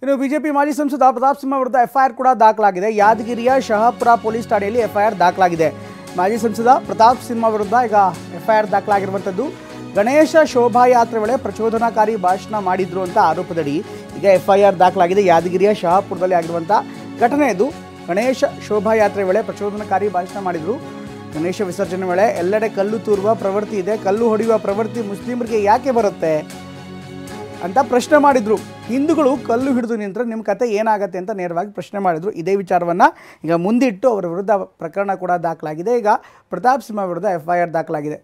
ಇನ್ನು ಬಿಜೆಪಿ ಮಾಜಿ ಸಂಸದ ಪ್ರತಾಪ್ ಸಿಂಹ ವಿರುದ್ಧ ಎಫ್ಐಆರ್ ಕೂಡ ದಾಖಲಾಗಿದೆ. ಯಾದಗಿರಿಯ ಶಹಾಪುರ ಪೊಲೀಸ್ ಠಾಣೆಯಲ್ಲಿ ಎಫ್ಐಆರ್ ದಾಖಲಾಗಿದೆ. ಮಾಜಿ ಸಂಸದ ಪ್ರತಾಪ್ ಸಿಂಹ ವಿರುದ್ಧ ಈಗ ಎಫ್ಐಆರ್ ದಾಖಲಾಗಿರುವಂಥದ್ದು. ಗಣೇಶ ಶೋಭಾಯಾತ್ರೆ ವೇಳೆ ಪ್ರಚೋದನಾಕಾರಿ ಭಾಷಣ ಮಾಡಿದ್ರು ಅಂತ ಆರೋಪದಡಿ ಈಗ ಎಫ್ಐಆರ್ ದಾಖಲಾಗಿದೆ. ಯಾದಗಿರಿಯ ಶಹಾಪುರದಲ್ಲಿ ಆಗಿರುವಂಥ ಘಟನೆ ಇದು. ಗಣೇಶ ಶೋಭಾಯಾತ್ರೆ ವೇಳೆ ಪ್ರಚೋದನಕಾರಿ ಭಾಷಣ ಮಾಡಿದರು. ಗಣೇಶ ವಿಸರ್ಜನೆ ವೇಳೆ ಎಲ್ಲೆಡೆ ಕಲ್ಲು ತೂರುವ ಪ್ರವೃತ್ತಿ ಇದೆ, ಕಲ್ಲು ಹೊಡೆಯುವ ಪ್ರವೃತ್ತಿ ಮುಸ್ಲಿಮರಿಗೆ ಯಾಕೆ ಬರುತ್ತೆ ಅಂತ ಪ್ರಶ್ನೆ ಮಾಡಿದರು. ಹಿಂದೂಗಳು ಕಲ್ಲು ಹಿಡಿದು ನಿಂತರೆ ನಿಮ್ಮ ಕತೆ ಏನಾಗುತ್ತೆ ಅಂತ ನೇರವಾಗಿ ಪ್ರಶ್ನೆ ಮಾಡಿದರು. ಇದೇ ವಿಚಾರವನ್ನು ಈಗ ಮುಂದಿಟ್ಟು ಅವರ ವಿರುದ್ಧ ಪ್ರಕರಣ ಕೂಡ ದಾಖಲಾಗಿದೆ. ಈಗ ಪ್ರತಾಪ್ ಸಿಂಹ ವಿರುದ್ಧ ಎಫ್ಐಆರ್ ದಾಖಲಾಗಿದೆ.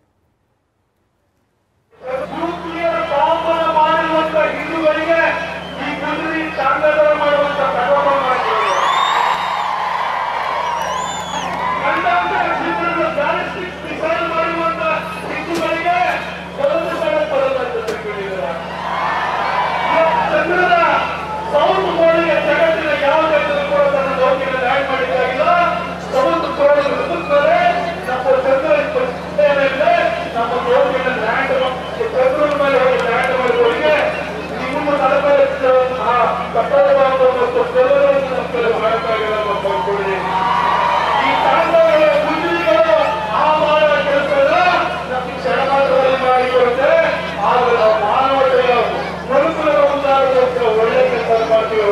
ಒಳ್ಳೆ ಕೆಲಸ ಮಾಡ್ತೀವಿ.